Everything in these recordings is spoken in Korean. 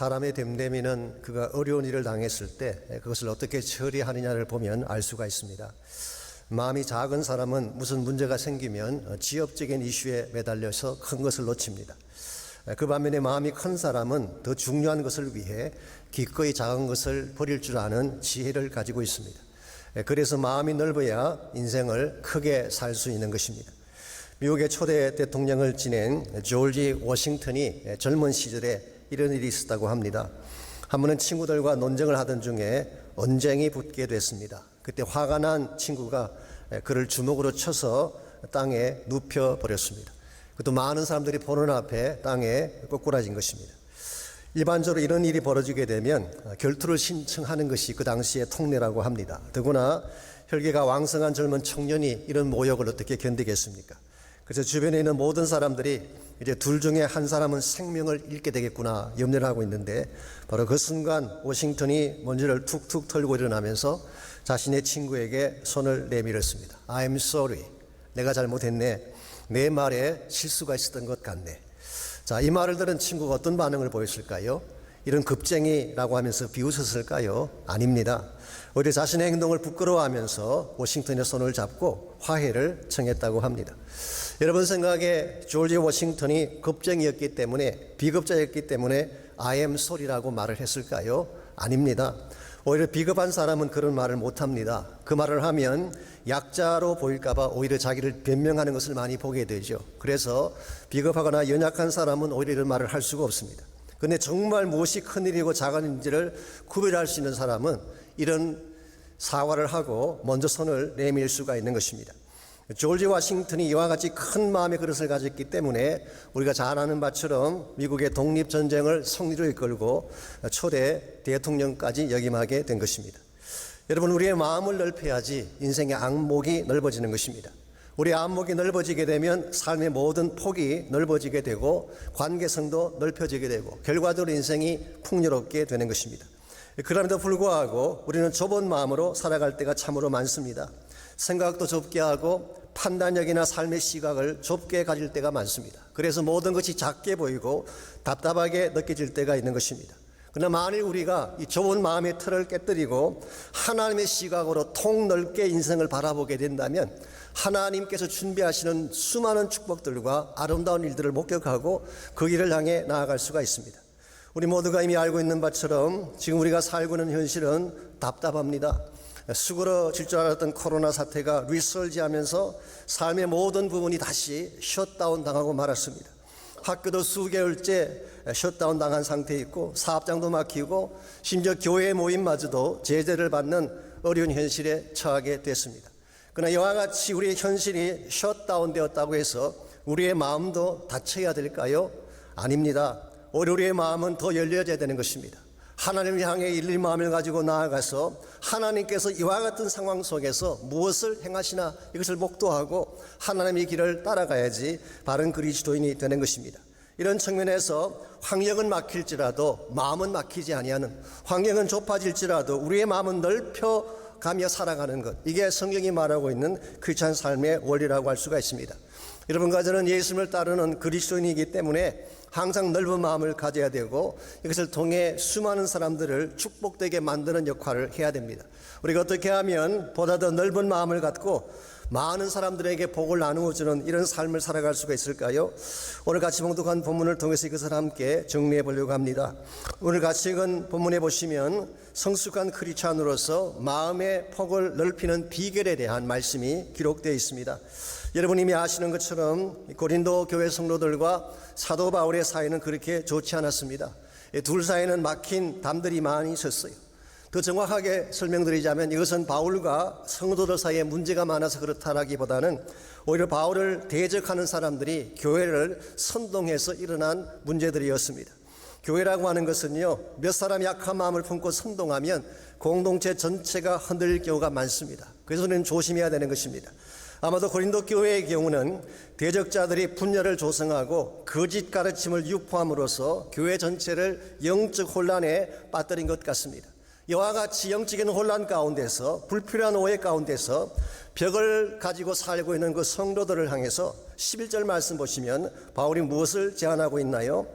사람의 됨됨이는 그가 어려운 일을 당했을 때 그것을 어떻게 처리하느냐를 보면 알 수가 있습니다. 마음이 작은 사람은 무슨 문제가 생기면 지엽적인 이슈에 매달려서 큰 것을 놓칩니다. 그 반면에 마음이 큰 사람은 더 중요한 것을 위해 기꺼이 작은 것을 버릴 줄 아는 지혜를 가지고 있습니다. 그래서 마음이 넓어야 인생을 크게 살 수 있는 것입니다. 미국의 초대 대통령을 지낸 조지 워싱턴이 젊은 시절에 이런 일이 있었다고 합니다. 한 번은 친구들과 논쟁을 하던 중에 언쟁이 붙게 됐습니다. 그때 화가 난 친구가 그를 주먹으로 쳐서 땅에 눕혀버렸습니다. 그것도 많은 사람들이 보는 앞에 땅에 꼬꾸라진 것입니다. 일반적으로 이런 일이 벌어지게 되면 결투를 신청하는 것이 그 당시의 통례라고 합니다. 더구나 혈기가 왕성한 젊은 청년이 이런 모욕을 어떻게 견디겠습니까? 그래서 주변에 있는 모든 사람들이 이제 둘 중에 한 사람은 생명을 잃게 되겠구나 염려를 하고 있는데, 바로 그 순간 워싱턴이 먼지를 툭툭 털고 일어나면서 자신의 친구에게 손을 내밀었습니다. I'm sorry. 내가 잘못했네. 내 말에 실수가 있었던 것 같네. 자, 이 말을 들은 친구가 어떤 반응을 보였을까요? 이런 겁쟁이라고 하면서 비웃었을까요? 아닙니다. 오히려 자신의 행동을 부끄러워하면서 워싱턴의 손을 잡고 화해를 청했다고 합니다. 여러분 생각에 조지 워싱턴이 겁쟁이였기 때문에, 비겁자였기 때문에 I am sorry라고 말을 했을까요? 아닙니다. 오히려 비겁한 사람은 그런 말을 못합니다. 그 말을 하면 약자로 보일까봐 오히려 자기를 변명하는 것을 많이 보게 되죠. 그래서 비겁하거나 연약한 사람은 오히려 이런 말을 할 수가 없습니다. 그런데 정말 무엇이 큰일이고 작은지를 구별할 수 있는 사람은 이런 사과를 하고 먼저 손을 내밀 수가 있는 것입니다. 조지 워싱턴이 이와 같이 큰 마음의 그릇을 가졌기 때문에 우리가 잘 아는 바처럼 미국의 독립전쟁을 승리로 이끌고 초대 대통령까지 역임하게 된 것입니다. 여러분, 우리의 마음을 넓혀야지 인생의 안목이 넓어지는 것입니다. 우리의 안목이 넓어지게 되면 삶의 모든 폭이 넓어지게 되고 관계성도 넓혀지게 되고 결과적으로 인생이 풍요롭게 되는 것입니다. 그럼에도 불구하고 우리는 좁은 마음으로 살아갈 때가 참으로 많습니다. 생각도 좁게 하고 판단력이나 삶의 시각을 좁게 가질 때가 많습니다. 그래서 모든 것이 작게 보이고 답답하게 느껴질 때가 있는 것입니다. 그러나 만일 우리가 이 좁은 마음의 틀을 깨뜨리고 하나님의 시각으로 통넓게 인생을 바라보게 된다면 하나님께서 준비하시는 수많은 축복들과 아름다운 일들을 목격하고 그 길을 향해 나아갈 수가 있습니다. 우리 모두가 이미 알고 있는 바처럼 지금 우리가 살고 있는 현실은 답답합니다. 수그러질 줄 알았던 코로나 사태가 리설지하면서 삶의 모든 부분이 다시 셧다운 당하고 말았습니다. 학교도 수개월째 셧다운 당한 상태에 있고 사업장도 막히고 심지어 교회 모임마저도 제재를 받는 어려운 현실에 처하게 됐습니다. 그러나 이와 같이 우리의 현실이 셧다운 되었다고 해서 우리의 마음도 닫혀야 될까요? 아닙니다. 오히려 우리의 마음은 더 열려져야 되는 것입니다. 하나님을 향해 열린 마음을 가지고 나아가서 하나님께서 이와 같은 상황 속에서 무엇을 행하시나 이것을 목도하고 하나님의 길을 따라가야지 바른 그리스도인이 되는 것입니다. 이런 측면에서 환경은 막힐지라도 마음은 막히지 아니하는, 환경은 좁아질지라도 우리의 마음은 넓혀가며 살아가는 것, 이게 성경이 말하고 있는 크리스찬 삶의 원리라고 할 수가 있습니다. 여러분과 저는 예수님을 따르는 그리스도인이기 때문에 항상 넓은 마음을 가져야 되고 이것을 통해 수많은 사람들을 축복되게 만드는 역할을 해야 됩니다. 우리가 어떻게 하면 보다 더 넓은 마음을 갖고 많은 사람들에게 복을 나누어주는 이런 삶을 살아갈 수가 있을까요? 오늘 같이 봉독한 본문을 통해서 이것을 함께 정리해 보려고 합니다. 오늘 같이 읽은 본문에 보시면 성숙한 크리스찬으로서 마음의 폭을 넓히는 비결에 대한 말씀이 기록되어 있습니다. 여러분 이미 아시는 것처럼 고린도 교회 성도들과 사도 바울의 사이는 그렇게 좋지 않았습니다. 둘 사이에는 막힌 담들이 많이 있었어요. 더 정확하게 설명드리자면 이것은 바울과 성도들 사이에 문제가 많아서 그렇다라기보다는 오히려 바울을 대적하는 사람들이 교회를 선동해서 일어난 문제들이었습니다. 교회라고 하는 것은요, 몇 사람이 약한 마음을 품고 선동하면 공동체 전체가 흔들릴 경우가 많습니다. 그래서 우리는 조심해야 되는 것입니다. 아마도 고린도 교회의 경우는 대적자들이 분열을 조성하고 거짓 가르침을 유포함으로써 교회 전체를 영적 혼란에 빠뜨린 것 같습니다. 이와 같이 영적인 혼란 가운데서, 불필요한 오해 가운데서 벽을 가지고 살고 있는 그 성도들을 향해서 11절 말씀 보시면 바울이 무엇을 제안하고 있나요?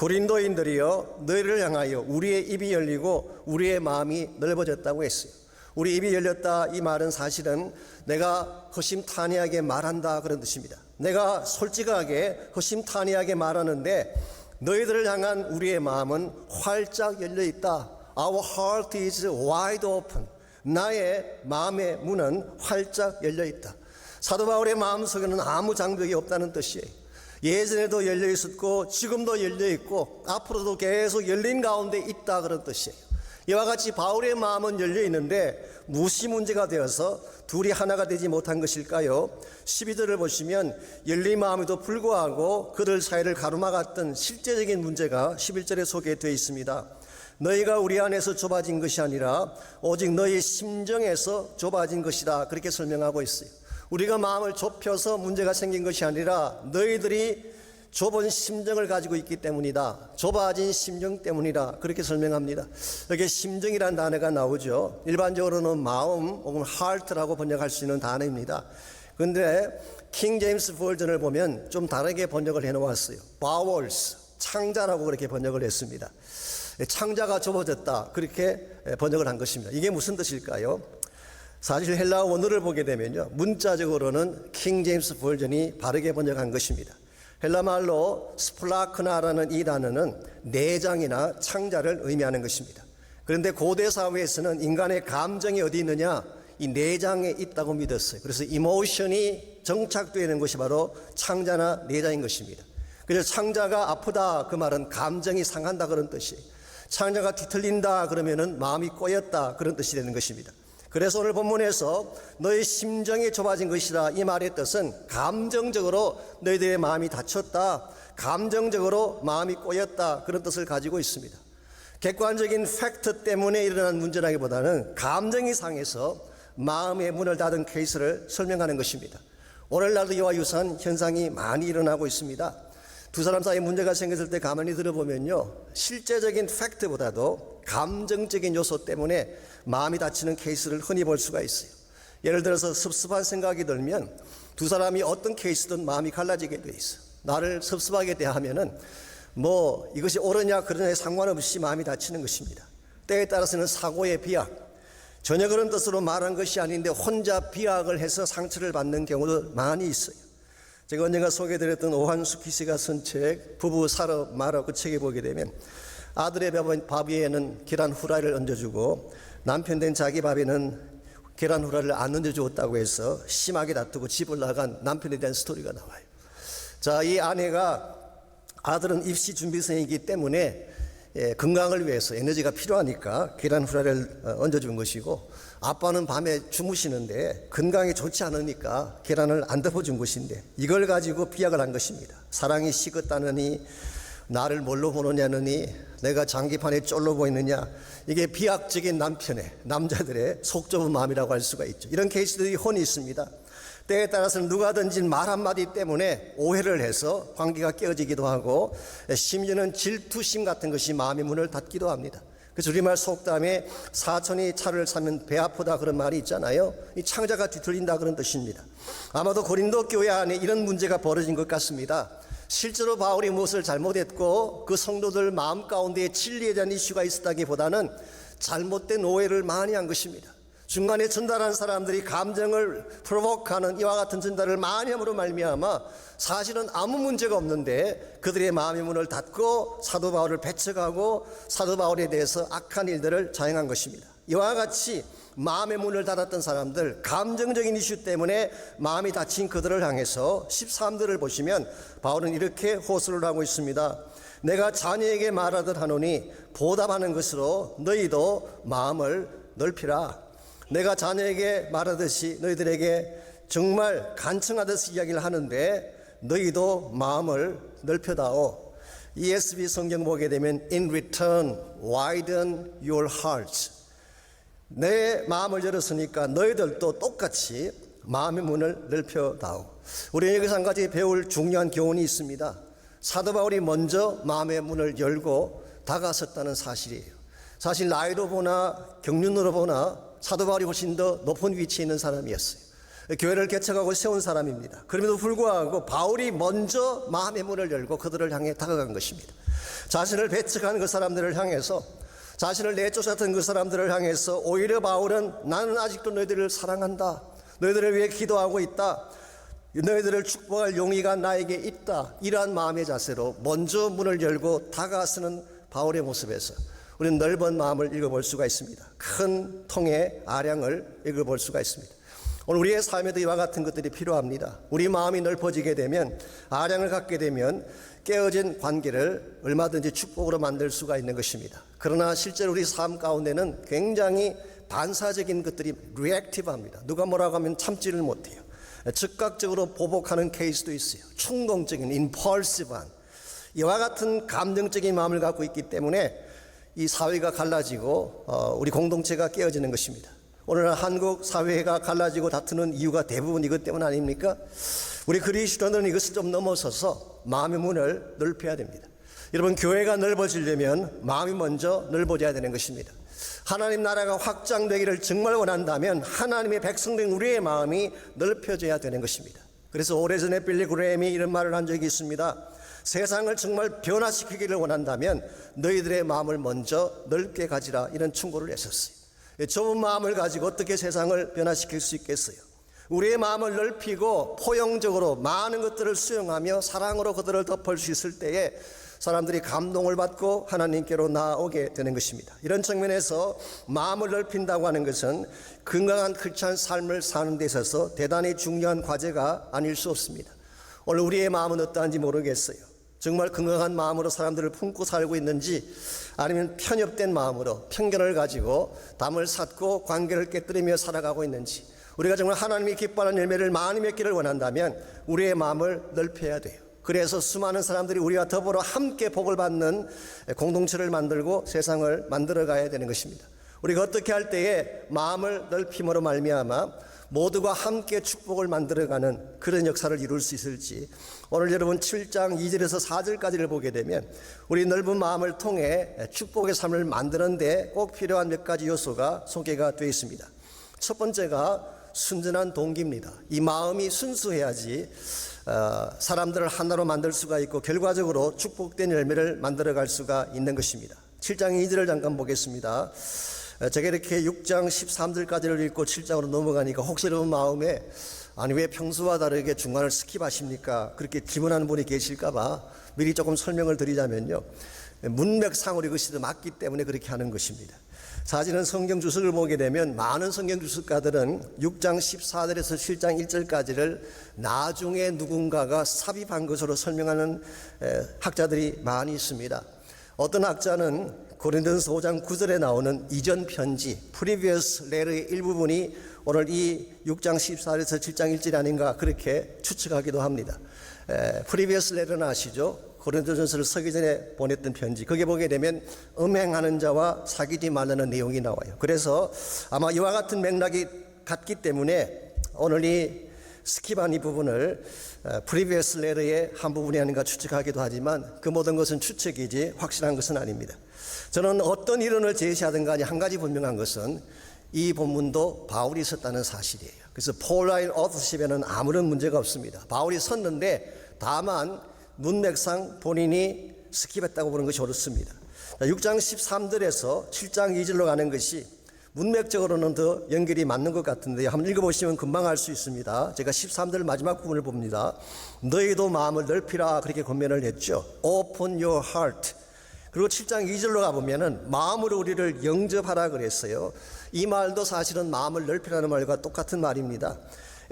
고린도인들이여 너희를 향하여 우리의 입이 열리고 우리의 마음이 넓어졌다고 했어요. 우리 입이 열렸다 이 말은 사실은 내가 허심탄회하게 말한다 그런 뜻입니다. 내가 솔직하게 허심탄회하게 말하는데 너희들을 향한 우리의 마음은 활짝 열려 있다. Our heart is wide open. 나의 마음의 문은 활짝 열려 있다. 사도 바울의 마음속에는 아무 장벽이 없다는 뜻이에요. 예전에도 열려 있었고 지금도 열려 있고 앞으로도 계속 열린 가운데 있다 그런 뜻이에요. 이와 같이 바울의 마음은 열려 있는데 무엇이 문제가 되어서 둘이 하나가 되지 못한 것일까요? 12절을 보시면 열린 마음에도 불구하고 그들 사이를 가로막았던 실제적인 문제가 11절에 소개되어 있습니다. 너희가 우리 안에서 좁아진 것이 아니라 오직 너희 심정에서 좁아진 것이다 그렇게 설명하고 있어요. 우리가 마음을 좁혀서 문제가 생긴 것이 아니라 너희들이 좁은 심정을 가지고 있기 때문이다. 좁아진 심정 때문이다. 그렇게 설명합니다. 여기 심정이라는 단어가 나오죠. 일반적으로는 마음 혹은 heart라고 번역할 수 있는 단어입니다. 그런데 킹 제임스 버전을 보면 좀 다르게 번역을 해놓았어요. bowels, 창자라고 그렇게 번역을 했습니다. 창자가 좁아졌다 그렇게 번역을 한 것입니다. 이게 무슨 뜻일까요? 사실 헬라어 원어를 보게 되면요, 문자적으로는 킹 제임스 버전이 바르게 번역한 것입니다. 헬라말로 스플라크나라는 이 단어는 내장이나 창자를 의미하는 것입니다. 그런데 고대 사회에서는 인간의 감정이 어디 있느냐? 이 내장에 있다고 믿었어요. 그래서 이모션이 정착되는 것이 바로 창자나 내장인 것입니다. 그래서 창자가 아프다 그 말은 감정이 상한다 그런 뜻이에요. 창자가 뒤틀린다 그러면은 마음이 꼬였다 그런 뜻이 되는 것입니다. 그래서 오늘 본문에서 너희 심정이 좁아진 것이다 이 말의 뜻은 감정적으로 너희들의 마음이 닫혔다, 감정적으로 마음이 꼬였다 그런 뜻을 가지고 있습니다. 객관적인 팩트 때문에 일어난 문제라기보다는 감정이 상해서 마음의 문을 닫은 케이스를 설명하는 것입니다. 오늘날도 이와 유사한 현상이 많이 일어나고 있습니다. 두 사람 사이에 문제가 생겼을 때 가만히 들어보면요, 실제적인 팩트보다도 감정적인 요소 때문에 마음이 다치는 케이스를 흔히 볼 수가 있어요. 예를 들어서 섭섭한 생각이 들면 두 사람이 어떤 케이스든 마음이 갈라지게 돼 있어요. 나를 섭섭하게 대하면은 뭐 이것이 옳으냐 그러냐에 상관없이 마음이 다치는 것입니다. 때에 따라서는 사고의 비약, 전혀 그런 뜻으로 말한 것이 아닌데 혼자 비약을 해서 상처를 받는 경우도 많이 있어요. 제가 언젠가 소개해드렸던 오한숙희 씨가 쓴 책 부부 살아 말아 그 책에 보게 되면 아들의 밥 위에는 계란 후라이를 얹어주고 남편 된 자기 밥에는 계란 후라이를 안 얹어주었다고 해서 심하게 다투고 집을 나간 남편에 대한 스토리가 나와요. 자, 이 아내가 아들은 입시 준비생이기 때문에 건강을 위해서 에너지가 필요하니까 계란 후라이를 얹어준 것이고 아빠는 밤에 주무시는데 건강에 좋지 않으니까 계란을 안 덮어준 것인데 이걸 가지고 비약을 한 것입니다. 사랑이 식었다느니 나를 뭘로 보느냐느니 내가 장기판에 쫄로 보이느냐, 이게 비약적인 남자들의 속 좁은 마음이라고 할 수가 있죠. 이런 케이스들이 흔히 있습니다. 때에 따라서는 누가 던진 말 한마디 때문에 오해를 해서 관계가 깨어지기도 하고 심지어는 질투심 같은 것이 마음의 문을 닫기도 합니다. 그래서 우리말 속담에 사촌이 차를 사면 배 아프다 그런 말이 있잖아요. 이 창자가 뒤틀린다 그런 뜻입니다. 아마도 고린도 교회 안에 이런 문제가 벌어진 것 같습니다. 실제로 바울이 무엇을 잘못했고 그 성도들 마음 가운데 진리에 대한 이슈가 있었다기보다는 잘못된 오해를 많이 한 것입니다. 중간에 전달한 사람들이 감정을 프로보크하는 이와 같은 전달을 많이 함으로 말미암아 사실은 아무 문제가 없는데 그들의 마음의 문을 닫고 사도 바울을 배척하고 사도 바울에 대해서 악한 일들을 자행한 것입니다. 이와 같이 마음의 문을 닫았던 사람들, 감정적인 이슈 때문에 마음이 닫힌 그들을 향해서 13절을 보시면 바울은 이렇게 호소를 하고 있습니다. 내가 자녀에게 말하듯 하노니 보답하는 것으로 너희도 마음을 넓히라. 내가 자녀에게 말하듯이 너희들에게 정말 간청하듯이 이야기를 하는데 너희도 마음을 넓혀다오. ESV 성경 보게 되면 In return, widen your hearts. 내 마음을 열었으니까 너희들도 똑같이 마음의 문을 넓혀다오. 우리 여기서 한 가지 배울 중요한 교훈이 있습니다. 사도 바울이 먼저 마음의 문을 열고 다가섰다는 사실이에요. 사실 나이로 보나 경륜으로 보나 사도 바울이 훨씬 더 높은 위치에 있는 사람이었어요. 교회를 개척하고 세운 사람입니다. 그럼에도 불구하고 바울이 먼저 마음의 문을 열고 그들을 향해 다가간 것입니다. 자신을 배척한 그 사람들을 향해서, 자신을 내쫓았던 그 사람들을 향해서 오히려 바울은 나는 아직도 너희들을 사랑한다, 너희들을 위해 기도하고 있다, 너희들을 축복할 용의가 나에게 있다, 이러한 마음의 자세로 먼저 문을 열고 다가서는 바울의 모습에서 우리는 넓은 마음을 읽어볼 수가 있습니다. 큰 통의 아량을 읽어볼 수가 있습니다. 오늘 우리의 삶에도 이와 같은 것들이 필요합니다. 우리 마음이 넓어지게 되면, 아량을 갖게 되면 깨어진 관계를 얼마든지 축복으로 만들 수가 있는 것입니다. 그러나 실제로 우리 삶 가운데는 굉장히 반사적인 것들이 리액티브합니다. 누가 뭐라고 하면 참지를 못해요. 즉각적으로 보복하는 케이스도 있어요. 충동적인, 임펄시브한 이와 같은 감정적인 마음을 갖고 있기 때문에 이 사회가 갈라지고 우리 공동체가 깨어지는 것입니다. 오늘날 한국 사회가 갈라지고 다투는 이유가 대부분 이것 때문 아닙니까? 우리 그리스도인들은 이것을 좀 넘어서서 마음의 문을 넓혀야 됩니다. 여러분, 교회가 넓어지려면 마음이 먼저 넓어져야 되는 것입니다. 하나님 나라가 확장되기를 정말 원한다면 하나님의 백성된 우리의 마음이 넓혀져야 되는 것입니다. 그래서 오래전에 빌리 그레임이 이런 말을 한 적이 있습니다. 세상을 정말 변화시키기를 원한다면 너희들의 마음을 먼저 넓게 가지라, 이런 충고를 했었어요. 좁은 마음을 가지고 어떻게 세상을 변화시킬 수 있겠어요? 우리의 마음을 넓히고 포용적으로 많은 것들을 수용하며 사랑으로 그들을 덮을 수 있을 때에 사람들이 감동을 받고 하나님께로 나아오게 되는 것입니다. 이런 측면에서 마음을 넓힌다고 하는 것은 건강한 크리스찬 삶을 사는 데 있어서 대단히 중요한 과제가 아닐 수 없습니다. 오늘 우리의 마음은 어떠한지 모르겠어요. 정말 건강한 마음으로 사람들을 품고 살고 있는지, 아니면 편협된 마음으로 편견을 가지고 담을 쌓고 관계를 깨뜨리며 살아가고 있는지, 우리가 정말 하나님이 기뻐하는 열매를 많이 맺기를 원한다면 우리의 마음을 넓혀야 돼요. 그래서 수많은 사람들이 우리와 더불어 함께 복을 받는 공동체를 만들고 세상을 만들어가야 되는 것입니다. 우리가 어떻게 할 때에 마음을 넓힘으로 말미암아 모두가 함께 축복을 만들어가는 그런 역사를 이룰 수 있을지, 오늘 여러분 7장 2절에서 4절까지를 보게 되면 우리 넓은 마음을 통해 축복의 삶을 만드는 데 꼭 필요한 몇 가지 요소가 소개가 되어 있습니다. 첫 번째가 순전한 동기입니다. 이 마음이 순수해야지 사람들을 하나로 만들 수가 있고 결과적으로 축복된 열매를 만들어갈 수가 있는 것입니다. 7장 2절을 잠깐 보겠습니다. 제가 이렇게 6장 13절까지를 읽고 7장으로 넘어가니까 혹시 여러분 마음에 아니 왜 평소와 다르게 중간을 스킵하십니까? 그렇게 질문하는 분이 계실까 봐 미리 조금 설명을 드리자면요, 문맥상으로 이것이 맞기 때문에 그렇게 하는 것입니다. 사실은 성경 주석을 보게 되면 많은 성경 주석가들은 6장 14절에서 7장 1절까지를 나중에 누군가가 삽입한 것으로 설명하는 학자들이 많이 있습니다. 어떤 학자는 고린도전서 5장 9절에 나오는 이전 편지 previous letter의 일부분이 오늘 이 6장 14절에서 7장 1절이 아닌가 그렇게 추측하기도 합니다. previous letter는 아시죠? 고린도전서를 서기 전에 보냈던 편지, 거기에 보게 되면 음행하는 자와 사귀지 말라는 내용이 나와요. 그래서 아마 이와 같은 맥락이 같기 때문에 오늘 이 스킵한 이 부분을 previous letter의 한 부분이 아닌가 추측하기도 하지만 그 모든 것은 추측이지 확실한 것은 아닙니다. 저는 어떤 이론을 제시하든 간에 한 가지 분명한 것은 이 본문도 바울이 썼다는 사실이에요. 그래서 폴라인 어터십에는 아무런 문제가 없습니다. 바울이 썼는데 다만 문맥상 본인이 스킵했다고 보는 것이 옳습니다. 6장 13절에서 7장 2절로 가는 것이 문맥적으로는 더 연결이 맞는 것 같은데요. 한번 읽어보시면 금방 알 수 있습니다. 제가 13절 마지막 부분을 봅니다. 너희도 마음을 넓히라 그렇게 권면을 했죠. Open your heart. 그리고 7장 2절로 가보면은 마음으로 우리를 영접하라 그랬어요. 이 말도 사실은 마음을 넓히라는 말과 똑같은 말입니다.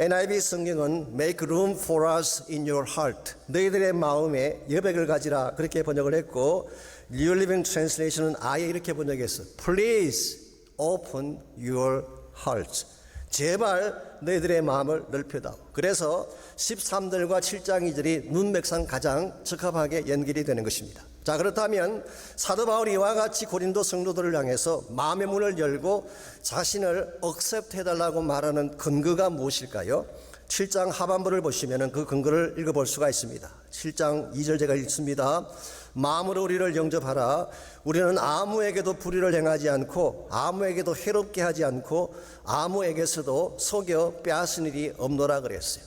NIV 성경은 make room for us in your heart. 너희들의 마음에 여백을 가지라 그렇게 번역을 했고, New Living Translation은 아예 이렇게 번역했어. Please open your hearts. 제발 너희들의 마음을 넓혀다오. 그래서 13절과 7장 2절이 문맥상 가장 적합하게 연결이 되는 것입니다. 자, 그렇다면 사도 바울이 이와 같이 고린도 성도들을 향해서 마음의 문을 열고 자신을 억셉트 해달라고 말하는 근거가 무엇일까요? 7장 하반부를 보시면 그 근거를 읽어볼 수가 있습니다. 7장 2절 제가 읽습니다. 마음으로 우리를 영접하라. 우리는 아무에게도 불의를 행하지 않고 아무에게도 해롭게 하지 않고 아무에게서도 속여 빼앗은 일이 없노라 그랬어요.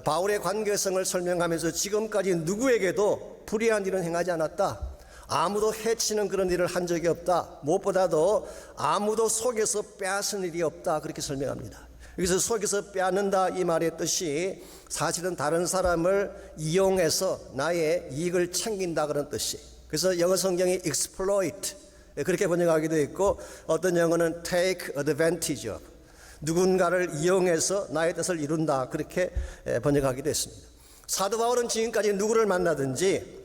바울의 관계성을 설명하면서 지금까지 누구에게도 불의한 일은 행하지 않았다. 아무도 해치는 그런 일을 한 적이 없다. 무엇보다도 아무도 속여서 빼앗은 일이 없다. 그렇게 설명합니다. 여기서 속여서 빼앗는다 이 말의 뜻이 사실은 다른 사람을 이용해서 나의 이익을 챙긴다 그런 뜻이. 그래서 영어 성경이 exploit 그렇게 번역하기도 있고 어떤 영어는 take advantage of 누군가를 이용해서 나의 뜻을 이룬다 그렇게 번역하기도 했습니다. 사도 바울은 지금까지 누구를 만나든지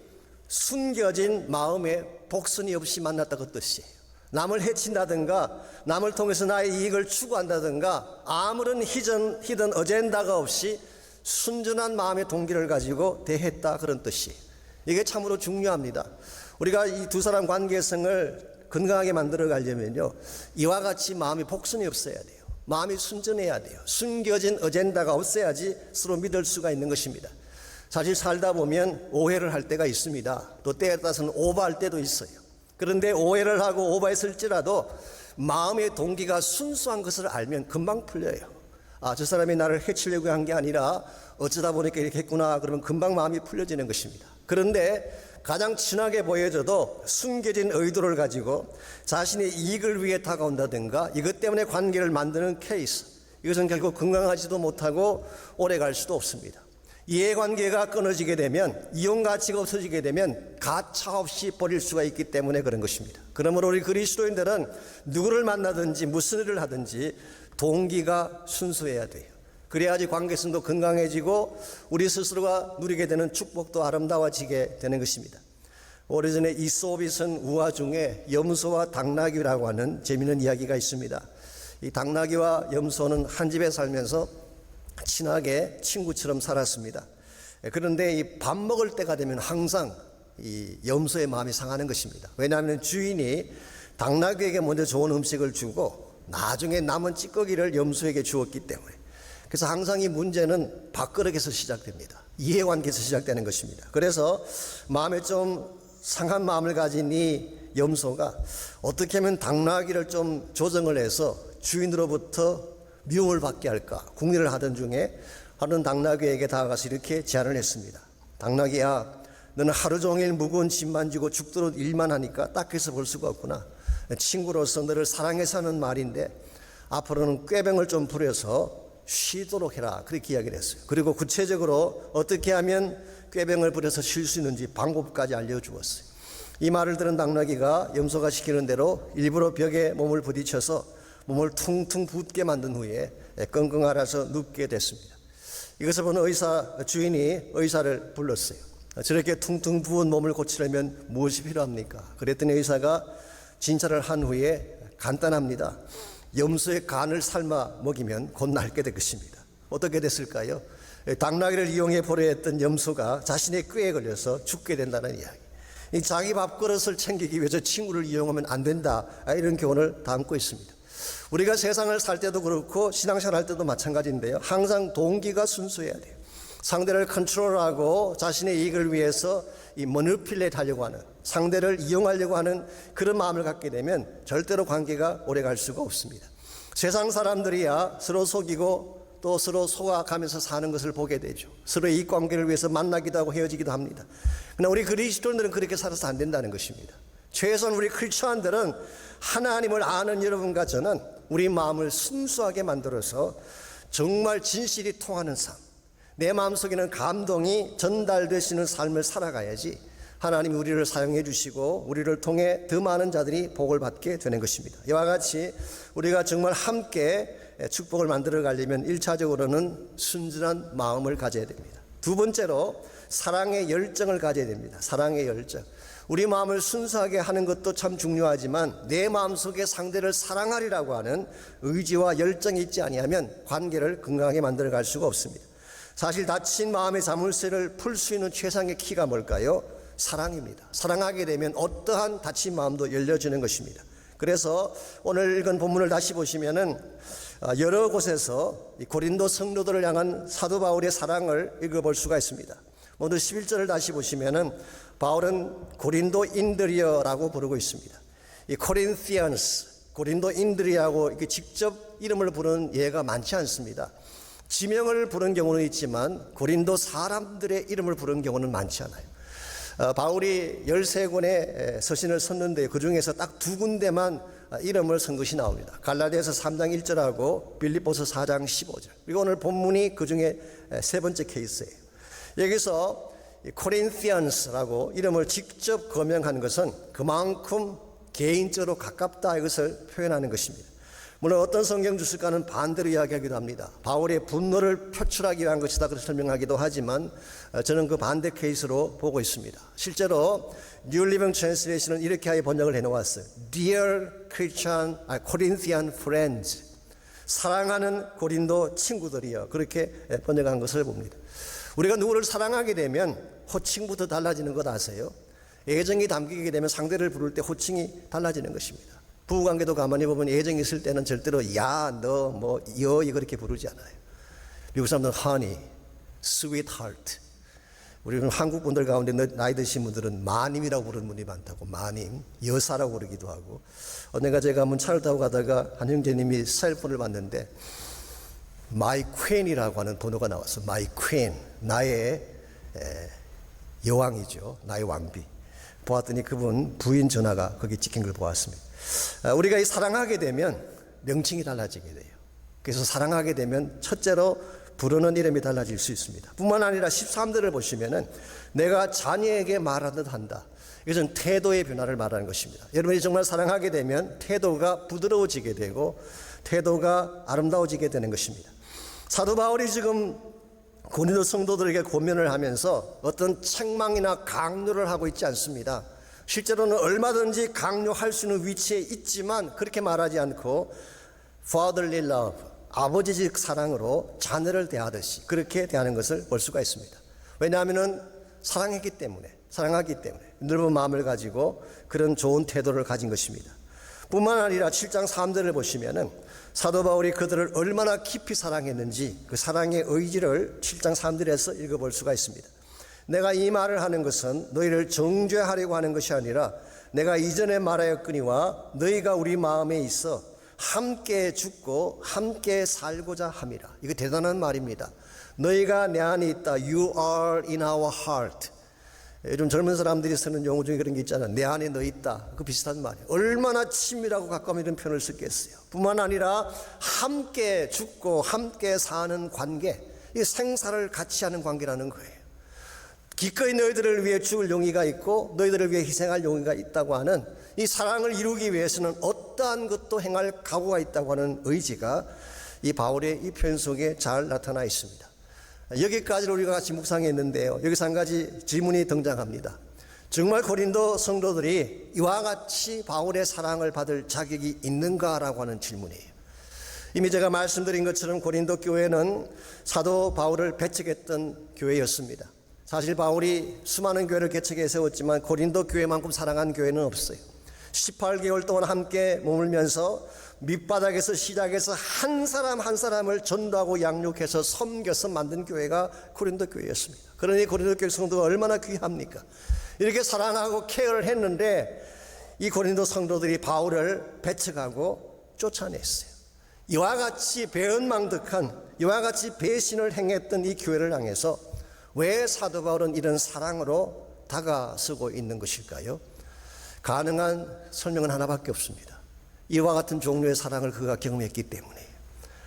숨겨진 마음에 복선이 없이 만났다 그 뜻이에요. 남을 해친다든가 남을 통해서 나의 이익을 추구한다든가 아무런 히든 어젠다가 없이 순전한 마음의 동기를 가지고 대했다 그런 뜻이에요. 이게 참으로 중요합니다. 우리가 이 두 사람 관계성을 건강하게 만들어 가려면요 이와 같이 마음이 복선이 없어야 돼요. 마음이 순전해야 돼요. 숨겨진 어젠다가 없어야지 서로 믿을 수가 있는 것입니다. 사실 살다 보면 오해를 할 때가 있습니다. 또 때에 따라서는 오버할 때도 있어요. 그런데 오해를 하고 오버했을지라도 마음의 동기가 순수한 것을 알면 금방 풀려요. 아, 저 사람이 나를 해치려고 한 게 아니라 어쩌다 보니까 이렇게 했구나 그러면 금방 마음이 풀려지는 것입니다. 그런데 가장 친하게 보여져도 숨겨진 의도를 가지고 자신의 이익을 위해 다가온다든가 이것 때문에 관계를 만드는 케이스, 이것은 결국 건강하지도 못하고 오래 갈 수도 없습니다. 이해관계가 끊어지게 되면 이용가치가 없어지게 되면 가차없이 버릴 수가 있기 때문에 그런 것입니다. 그러므로 우리 그리스도인들은 누구를 만나든지 무슨 일을 하든지 동기가 순수해야 돼요. 그래야지 관계성도 건강해지고 우리 스스로가 누리게 되는 축복도 아름다워지게 되는 것입니다. 오래전에 이솝이 쓴 우화 중에 염소와 당나귀라고 하는 재미있는 이야기가 있습니다. 이 당나귀와 염소는 한 집에 살면서 친하게 친구처럼 살았습니다. 그런데 이 밥 먹을 때가 되면 항상 이 염소의 마음이 상하는 것입니다. 왜냐하면 주인이 당나귀에게 먼저 좋은 음식을 주고 나중에 남은 찌꺼기를 염소에게 주었기 때문에. 그래서 항상 이 문제는 밥그릇에서 시작됩니다. 이해관계에서 시작되는 것입니다. 그래서 마음에 좀 상한 마음을 가진 이 염소가 어떻게 하면 당나귀를 좀 조정을 해서 주인으로부터 미움을 받게 할까 궁리를 하던 중에 하루는 당나귀에게 다가가서 이렇게 제안을 했습니다. 당나귀야, 너는 하루 종일 무거운 짐만 지고 죽도록 일만 하니까 딱해서 볼 수가 없구나. 친구로서 너를 사랑해서 하는 말인데 앞으로는 꾀병을 좀 부려서 쉬도록 해라. 그렇게 이야기를 했어요. 그리고 구체적으로 어떻게 하면 꾀병을 부려서 쉴 수 있는지 방법까지 알려주었어요. 이 말을 들은 당나귀가 염소가 시키는 대로 일부러 벽에 몸을 부딪혀서 몸을 퉁퉁 붓게 만든 후에 끙끙 앓아서 눕게 됐습니다. 이것을 본 주인이 의사를 불렀어요. 저렇게 퉁퉁 부은 몸을 고치려면 무엇이 필요합니까? 그랬더니 의사가 진찰을 한 후에 간단합니다. 염소의 간을 삶아 먹이면 곧 낫게 될 것입니다. 어떻게 됐을까요? 당나귀를 이용해 보려 했던 염소가 자신의 꾀에 걸려서 죽게 된다는 이야기. 자기 밥그릇을 챙기기 위해서 친구를 이용하면 안 된다, 이런 교훈을 담고 있습니다. 우리가 세상을 살 때도 그렇고 신앙생활 할 때도 마찬가지인데요. 항상 동기가 순수해야 돼요. 상대를 컨트롤하고 자신의 이익을 위해서 이 머니플레이트 하려고 하는, 상대를 이용하려고 하는 그런 마음을 갖게 되면 절대로 관계가 오래 갈 수가 없습니다. 세상 사람들이야 서로 속이고 또 서로 속아가면서 사는 것을 보게 되죠. 서로의 이익 관계를 위해서 만나기도 하고 헤어지기도 합니다. 그러나 우리 그리스도인들은 그렇게 살아서 안 된다는 것입니다. 최소한 우리 크리스천들은 하나님을 아는 여러분과 저는 우리 마음을 순수하게 만들어서 정말 진실이 통하는 삶, 내 마음속에는 감동이 전달되시는 삶을 살아가야지 하나님이 우리를 사용해 주시고 우리를 통해 더 많은 자들이 복을 받게 되는 것입니다. 이와 같이 우리가 정말 함께 축복을 만들어 가려면 1차적으로는 순전한 마음을 가져야 됩니다. 두 번째로 사랑의 열정을 가져야 됩니다. 사랑의 열정. 우리 마음을 순수하게 하는 것도 참 중요하지만 내 마음속에 상대를 사랑하리라고 하는 의지와 열정이 있지 아니하면 관계를 건강하게 만들어 갈 수가 없습니다. 사실 다친 마음의 자물쇠를 풀 수 있는 최상의 키가 뭘까요? 사랑입니다. 사랑하게 되면 어떠한 다친 마음도 열려지는 것입니다. 그래서 오늘 읽은 본문을 다시 보시면은 여러 곳에서 이 고린도 성도들을 향한 사도 바울의 사랑을 읽어볼 수가 있습니다. 먼저 11절을 다시 보시면은 바울은 고린도인들이여라고 부르고 있습니다. 이 코린티안스, 고린도인들이라고 이렇게 직접 이름을 부르는 예가 많지 않습니다. 지명을 부른 경우는 있지만 고린도 사람들의 이름을 부른 경우는 많지 않아요. 바울이 13권의 서신을 썼는데 그 중에서 딱 2군데만 이름을 쓴 것이 나옵니다. 갈라디아서 3장 1절하고 빌립보서 4장 15절. 그리고 오늘 본문이 그 중에 세 번째 케이스예요. 여기서 코린티안스라고 이름을 직접 거명한 것은 그만큼 개인적으로 가깝다 이것을 표현하는 것입니다. 물론 어떤 성경 주석가는 반대로 이야기하기도 합니다. 바울의 분노를 표출하기 위한 것이다 그렇게 설명하기도 하지만 저는 그 반대 케이스로 보고 있습니다. 실제로 New Living Translation은 이렇게 하여 번역을 해놓았어요. Dear Christian, Corinthian friends, 사랑하는 고린도 친구들이여, 그렇게 번역한 것을 봅니다. 우리가 누구를 사랑하게 되면 호칭부터 달라지는 것 아세요? 애정이 담기게 되면 상대를 부를 때 호칭이 달라지는 것입니다. 부부관계도 가만히 보면 애정이 있을 때는 절대로 야, 너, 뭐, 여이 그렇게 부르지 않아요. 미국 사람들은 honey, sweetheart. 우리는 한국 분들 가운데 나이 드신 분들은 마님이라고 부르는 분이 많다고. 마님, 여사라고 부르기도 하고. 내가 제가 한번 차를 타고 가다가 한 형제님이 셀폰을 봤는데 My Queen이라고 하는 번호가 나왔어. My Queen, 나의 여왕이죠. 나의 왕비. 보았더니 그분 부인 전화가 거기 찍힌 걸 보았습니다. 우리가 이 사랑하게 되면 명칭이 달라지게 돼요. 그래서 사랑하게 되면 첫째로 부르는 이름이 달라질 수 있습니다. 뿐만 아니라 13절을 보시면은 내가 자녀에게 말하듯 한다. 이것은 태도의 변화를 말하는 것입니다. 여러분이 정말 사랑하게 되면 태도가 부드러워지게 되고 태도가 아름다워지게 되는 것입니다. 사도 바울이 지금 고린도 성도들에게 고면을 하면서 어떤 책망이나 강요를 하고 있지 않습니다. 실제로는 얼마든지 강요할 수 있는 위치에 있지만 그렇게 말하지 않고 fatherly love, 아버지적 사랑으로 자녀를 대하듯이 그렇게 대하는 것을 볼 수가 있습니다. 왜냐하면 사랑하기 때문에 넓은 마음을 가지고 그런 좋은 태도를 가진 것입니다. 뿐만 아니라 7장 3절을 보시면은 사도 바울이 그들을 얼마나 깊이 사랑했는지 그 사랑의 의지를 7장 3절에서 읽어볼 수가 있습니다. 내가 이 말을 하는 것은 너희를 정죄하려고 하는 것이 아니라 내가 이전에 말하였거니와 너희가 우리 마음에 있어 함께 죽고 함께 살고자 함이라. 이거 대단한 말입니다. 너희가 내 안에 있다. You are in our heart. 요즘 젊은 사람들이 쓰는 용어 중에 그런 게 있잖아요. 내 안에 너 있다. 그 비슷한 말이에요. 얼마나 친밀하고 가까운 이런 표현을 쓰겠어요. 뿐만 아니라 함께 죽고 함께 사는 관계, 이 생사를 같이 하는 관계라는 거예요. 기꺼이 너희들을 위해 죽을 용의가 있고 너희들을 위해 희생할 용의가 있다고 하는 이 사랑을 이루기 위해서는 어떠한 것도 행할 각오가 있다고 하는 의지가 이 바울의 이 표현 속에 잘 나타나 있습니다. 여기까지 우리가 같이 묵상했는데요. 여기서 한 가지 질문이 등장합니다. 정말 고린도 성도들이 이와 같이 바울의 사랑을 받을 자격이 있는가라고 하는 질문이에요. 이미 제가 말씀드린 것처럼 고린도 교회는 사도 바울을 배척했던 교회였습니다. 사실 바울이 수많은 교회를 개척해 세웠지만 고린도 교회만큼 사랑한 교회는 없어요. 18개월 동안 함께 머물면서 밑바닥에서 시작해서 한 사람 한 사람을 전도하고 양육해서 섬겨서 만든 교회가 고린도 교회였습니다. 그러니 고린도 교회 성도가 얼마나 귀합니까? 이렇게 사랑하고 케어를 했는데 이 고린도 성도들이 바울을 배척하고 쫓아냈어요. 이와 같이 배은망덕한, 이와 같이 배신을 행했던 이 교회를 향해서 왜 사도 바울은 이런 사랑으로 다가서고 있는 것일까요? 가능한 설명은 하나밖에 없습니다. 이와 같은 종류의 사랑을 그가 경험했기 때문에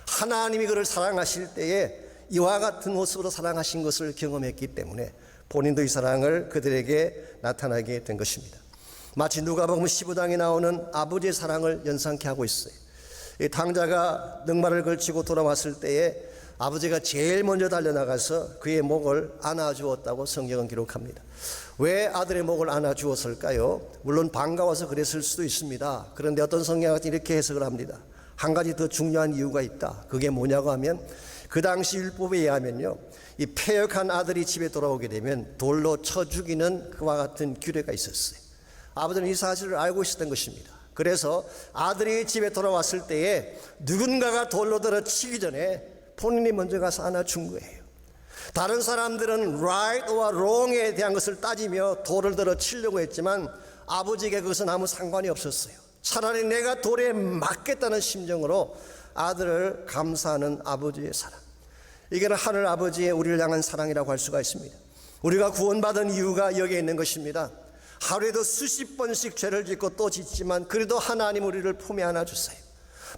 하나님이 그를 사랑하실 때에 이와 같은 모습으로 사랑하신 것을 경험했기 때문에 본인도 이 사랑을 그들에게 나타나게 된 것입니다. 마치 누가복음 15장에 나오는 아버지의 사랑을 연상케 하고 있어요. 이 탕자가 넉마를 걸치고 돌아왔을 때에 아버지가 제일 먼저 달려나가서 그의 목을 안아주었다고 성경은 기록합니다. 왜 아들의 목을 안아주었을까요? 물론 반가워서 그랬을 수도 있습니다. 그런데 어떤 성경학자는 이렇게 해석을 합니다. 한 가지 더 중요한 이유가 있다. 그게 뭐냐고 하면 그 당시 율법에 의하면요, 이 패역한 아들이 집에 돌아오게 되면 돌로 쳐 죽이는 그와 같은 규례가 있었어요. 아버지는 이 사실을 알고 있었던 것입니다. 그래서 아들이 집에 돌아왔을 때에 누군가가 돌로 들어 치기 전에 본인이 먼저 가서 안아준 거예요. 다른 사람들은 right or wrong에 대한 것을 따지며 돌을 들어 치려고 했지만 아버지에게 그것은 아무 상관이 없었어요. 차라리 내가 돌에 맞겠다는 심정으로 아들을 감사하는 아버지의 사랑, 이게 하늘 아버지의 우리를 향한 사랑이라고 할 수가 있습니다. 우리가 구원받은 이유가 여기에 있는 것입니다. 하루에도 수십 번씩 죄를 짓고 또 짓지만 그래도 하나님 우리를 품에 안아주세요.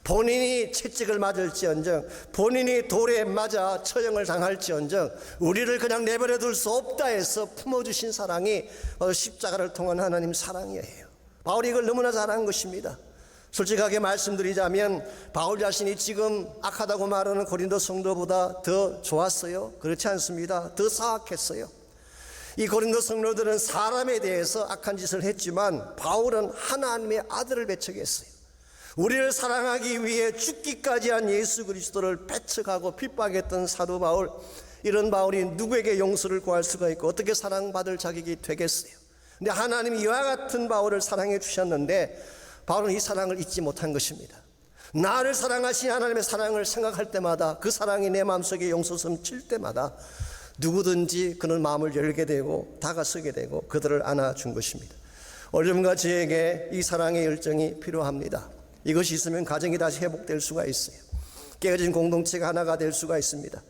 본인이 채찍을 맞을지언정, 본인이 돌에 맞아 처형을 당할지언정 우리를 그냥 내버려 둘 수 없다 해서 품어주신 사랑이 십자가를 통한 하나님 사랑이에요. 바울이 이걸 너무나 잘한 것입니다. 솔직하게 말씀드리자면 바울 자신이 지금 악하다고 말하는 고린도 성도보다 더 좋았어요? 그렇지 않습니다. 더 사악했어요. 이 고린도 성도들은 사람에 대해서 악한 짓을 했지만 바울은 하나님의 아들을 배척했어요. 우리를 사랑하기 위해 죽기까지 한 예수 그리스도를 배척하고 핍박했던 사도 바울, 이런 바울이 누구에게 용서를 구할 수가 있고 어떻게 사랑받을 자격이 되겠어요? 근데 하나님이 이와 같은 바울을 사랑해 주셨는데 바울은 이 사랑을 잊지 못한 것입니다. 나를 사랑하신 하나님의 사랑을 생각할 때마다, 그 사랑이 내 마음속에 용솟음 칠 때마다 누구든지 그는 마음을 열게 되고 다가서게 되고 그들을 안아준 것입니다. 오늘과 저에게 이 사랑의 열정이 필요합니다. 이것이 있으면 가정이 다시 회복될 수가 있어요. 깨어진 공동체가 하나가 될 수가 있습니다.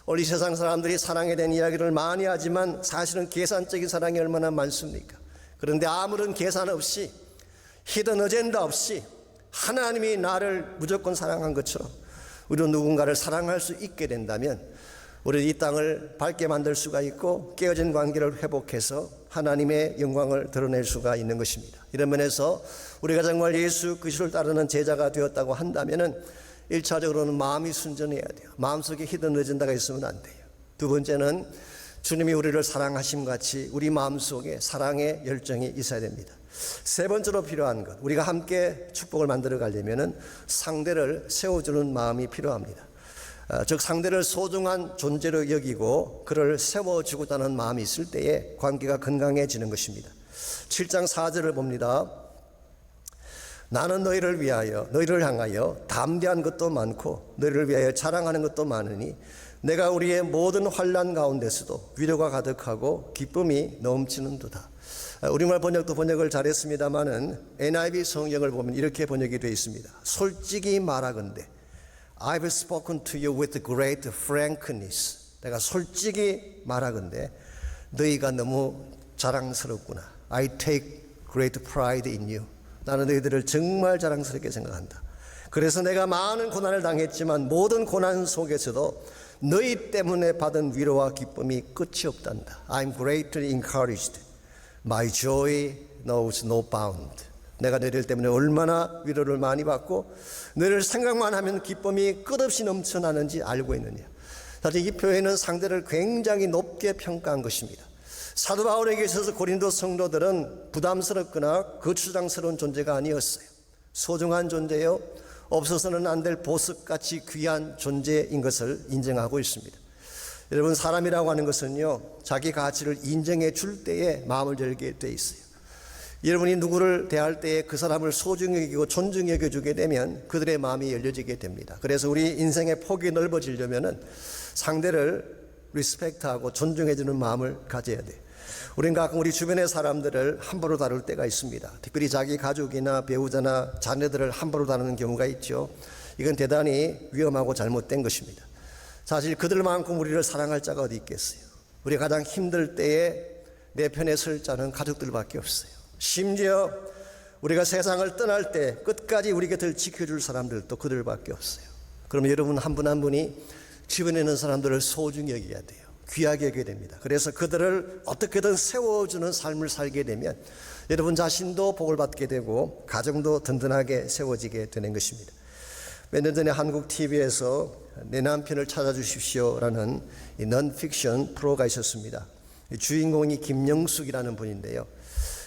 오늘 이 세상 사람들이 사랑에 대한 이야기를 많이 하지만 사실은 계산적인 사랑이 얼마나 많습니까? 그런데 아무런 계산 없이, 히든 어젠다 없이 하나님이 나를 무조건 사랑한 것처럼 우리도 누군가를 사랑할 수 있게 된다면 우리 이 땅을 밝게 만들 수가 있고 깨어진 관계를 회복해서 하나님의 영광을 드러낼 수가 있는 것입니다. 이런 면에서 우리가 정말 예수 그리스도를 따르는 제자가 되었다고 한다면 1차적으로는 마음이 순전해야 돼요. 마음속에 히든 어젠다가 있으면 안 돼요. 두 번째는 주님이 우리를 사랑하심 같이 우리 마음속에 사랑의 열정이 있어야 됩니다. 세 번째로 필요한 것, 우리가 함께 축복을 만들어 가려면 상대를 세워주는 마음이 필요합니다. 즉 상대를 소중한 존재로 여기고 그를 세워주고자 하는 마음이 있을 때에 관계가 건강해지는 것입니다. 7장 4절을 봅니다. 나는 너희를 위하여, 너희를 향하여 담대한 것도 많고 너희를 위하여 자랑하는 것도 많으니 내가 우리의 모든 환난 가운데서도 위로가 가득하고 기쁨이 넘치는도다. 우리말 번역도 번역을 잘했습니다마는 NIV 성경을 보면 이렇게 번역이 되어 있습니다. 솔직히 말하건대 I've spoken to you with great frankness. 내가 솔직히 말하건대 너희가 너무 자랑스럽구나. I take great pride in you. 나는 너희들을 정말 자랑스럽게 생각한다. 그래서 내가 많은 고난을 당했지만 모든 고난 속에서도 너희 때문에 받은 위로와 기쁨이 끝이 없단다. I'm greatly encouraged. My joy knows no bound. 내가 너희들 때문에 얼마나 위로를 많이 받고 너희를 생각만 하면 기쁨이 끝없이 넘쳐나는지 알고 있느냐. 사실 이 표현은 상대를 굉장히 높게 평가한 것입니다. 사도 바울에게 있어서 고린도 성도들은 부담스럽거나 거추장스러운 존재가 아니었어요. 소중한 존재요, 없어서는 안 될 보석같이 귀한 존재인 것을 인정하고 있습니다. 여러분, 사람이라고 하는 것은요, 자기 가치를 인정해 줄 때에 마음을 열게 돼 있어요. 여러분이 누구를 대할 때에 그 사람을 소중히 여기고 존중히 여겨주게 되면 그들의 마음이 열려지게 됩니다. 그래서 우리 인생의 폭이 넓어지려면 상대를 리스펙트하고 존중해주는 마음을 가져야 돼요. 우리는 가끔 우리 주변의 사람들을 함부로 다룰 때가 있습니다. 특별히 자기 가족이나 배우자나 자녀들을 함부로 다루는 경우가 있죠. 이건 대단히 위험하고 잘못된 것입니다. 사실 그들만큼 우리를 사랑할 자가 어디 있겠어요. 우리가 가장 힘들 때에 내 편에 설 자는 가족들밖에 없어요. 심지어 우리가 세상을 떠날 때 끝까지 우리 곁을 지켜줄 사람들도 그들밖에 없어요. 그러면 여러분 한 분 한 분이 주변에 있는 사람들을 소중히 여겨야 돼요. 귀하게 여겨야 됩니다. 그래서 그들을 어떻게든 세워주는 삶을 살게 되면 여러분 자신도 복을 받게 되고 가정도 든든하게 세워지게 되는 것입니다. 몇 년 전에 한국 TV에서 내 남편을 찾아주십시오라는 넌픽션 프로가 있었습니다. 주인공이 김영숙이라는 분인데요.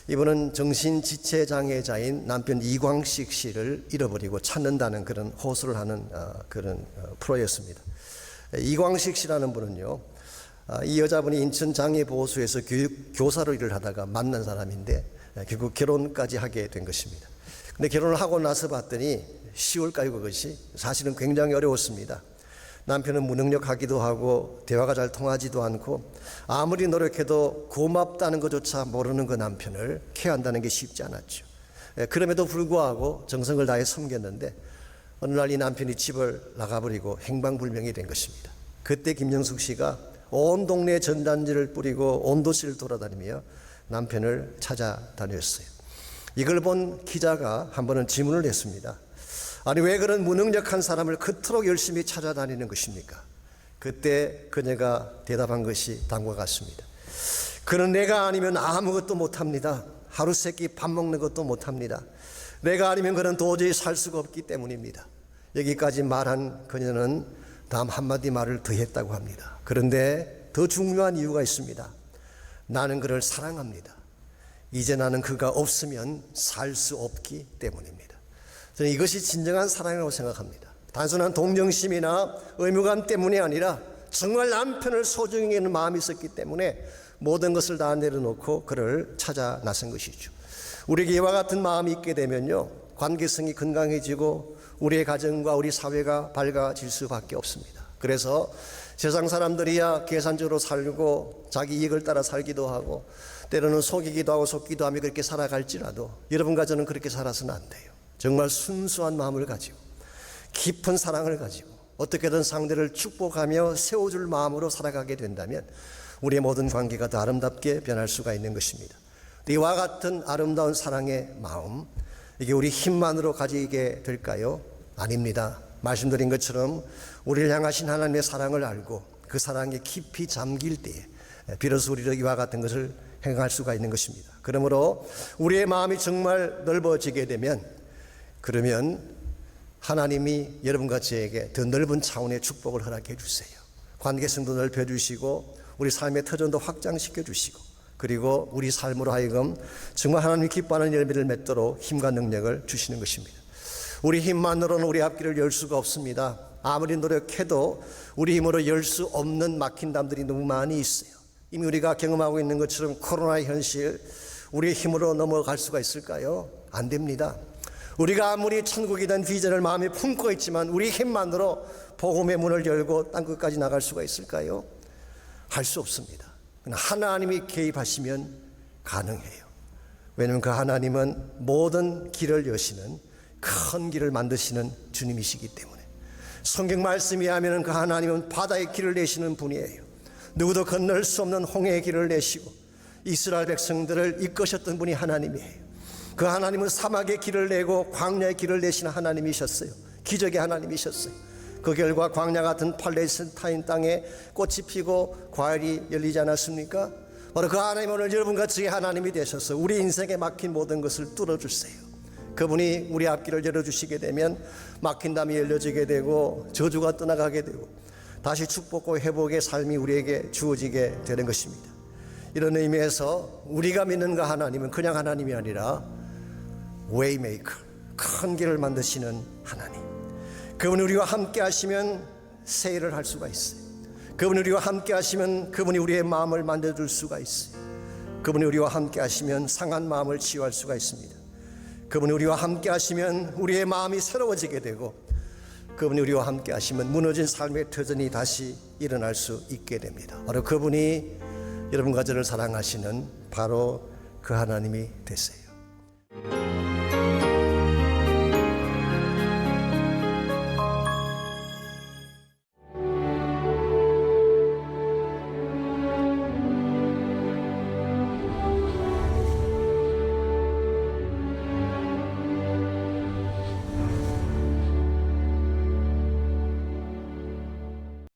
이분은 정신지체장애자인 남편 이광식 씨를 잃어버리고 찾는다는 그런 호소를 하는 그런 프로였습니다. 이광식 씨라는 분은요, 이 여자분이 인천장애보호소에서 교사로 일을 하다가 만난 사람인데 결국 결혼까지 하게 된 것입니다. 근데 결혼을 하고 나서 봤더니 쉬울까요? 그것이 사실은 굉장히 어려웠습니다. 남편은 무능력하기도 하고 대화가 잘 통하지도 않고 아무리 노력해도 고맙다는 것조차 모르는 그 남편을 케어한다는 게 쉽지 않았죠. 그럼에도 불구하고 정성을 다해 섬겼는데 어느 날 이 남편이 집을 나가버리고 행방불명이 된 것입니다. 그때 김영숙 씨가 온 동네에 전단지를 뿌리고 온 도시를 돌아다니며 남편을 찾아다녔어요. 이걸 본 기자가 한 번은 질문을 했습니다. 아니, 왜 그런 무능력한 사람을 그토록 열심히 찾아다니는 것입니까? 그때 그녀가 대답한 것이 다음과 같습니다. 그는 내가 아니면 아무것도 못합니다. 하루 세끼 밥 먹는 것도 못합니다. 내가 아니면 그는 도저히 살 수가 없기 때문입니다. 여기까지 말한 그녀는 다음 한마디 말을 더 했다고 합니다. 그런데 더 중요한 이유가 있습니다. 나는 그를 사랑합니다. 이제 나는 그가 없으면 살 수 없기 때문입니다. 저는 이것이 진정한 사랑이라고 생각합니다. 단순한 동정심이나 의무감 때문이 아니라 정말 남편을 소중히 여기는 마음이 있었기 때문에 모든 것을 다 내려놓고 그를 찾아 나선 것이죠. 우리에게 이와 같은 마음이 있게 되면요, 관계성이 건강해지고 우리의 가정과 우리 사회가 밝아질 수밖에 없습니다. 그래서 세상 사람들이야 계산적으로 살고 자기 이익을 따라 살기도 하고 때로는 속이기도 하고 속기도 하며 그렇게 살아갈지라도 여러분과 저는 그렇게 살아서는 안 돼요. 정말 순수한 마음을 가지고 깊은 사랑을 가지고 어떻게든 상대를 축복하며 세워줄 마음으로 살아가게 된다면 우리의 모든 관계가 더 아름답게 변할 수가 있는 것입니다. 이와 같은 아름다운 사랑의 마음, 이게 우리 힘만으로 가지게 될까요? 아닙니다. 말씀드린 것처럼 우리를 향하신 하나님의 사랑을 알고 그 사랑에 깊이 잠길 때에 비로소 우리로 이와 같은 것을 행할 수가 있는 것입니다. 그러므로 우리의 마음이 정말 넓어지게 되면, 그러면 하나님이 여러분과 저에게 더 넓은 차원의 축복을 허락해 주세요. 관계성도 넓혀 주시고 우리 삶의 터전도 확장시켜 주시고, 그리고 우리 삶으로 하여금 정말 하나님이 기뻐하는 열매를 맺도록 힘과 능력을 주시는 것입니다. 우리 힘만으로는 우리 앞길을 열 수가 없습니다. 아무리 노력해도 우리 힘으로 열 수 없는 막힌 담들이 너무 많이 있어요. 이미 우리가 경험하고 있는 것처럼 코로나의 현실, 우리의 힘으로 넘어갈 수가 있을까요? 안 됩니다. 우리가 아무리 천국이란 비전을 마음에 품고 있지만 우리 힘만으로 복음의 문을 열고 땅끝까지 나갈 수가 있을까요? 할 수 없습니다. 하나님이 개입하시면 가능해요. 왜냐하면 그 하나님은 모든 길을 여시는, 큰 길을 만드시는 주님이시기 때문에. 성경 말씀에 하면 그 하나님은 바다의 길을 내시는 분이에요. 누구도 건널 수 없는 홍해의 길을 내시고 이스라엘 백성들을 이끄셨던 분이 하나님이에요. 그 하나님은 사막의 길을 내고 광야의 길을 내시는 하나님이셨어요. 기적의 하나님이셨어요. 그 결과 광야 같은 팔레스타인 땅에 꽃이 피고 과일이 열리지 않았습니까? 바로 그 하나님, 오늘 여러분과 저의 하나님이 되셔서 우리 인생에 막힌 모든 것을 뚫어주세요. 그분이 우리 앞길을 열어주시게 되면 막힌 담이 열려지게 되고 저주가 떠나가게 되고 다시 축복과 회복의 삶이 우리에게 주어지게 되는 것입니다. 이런 의미에서 우리가 믿는 그 하나님은 그냥 하나님이 아니라 웨이메이커, 큰 길을 만드시는 하나님. 그분이 우리와 함께 하시면 새 일을 할 수가 있어요. 그분이 우리와 함께 하시면 그분이 우리의 마음을 만져줄 수가 있어요. 그분이 우리와 함께 하시면 상한 마음을 치유할 수가 있습니다. 그분이 우리와 함께 하시면 우리의 마음이 새로워지게 되고, 그분이 우리와 함께 하시면 무너진 삶의 터전이 다시 일어날 수 있게 됩니다. 바로 그분이 여러분과 저를 사랑하시는 바로 그 하나님이 되세요.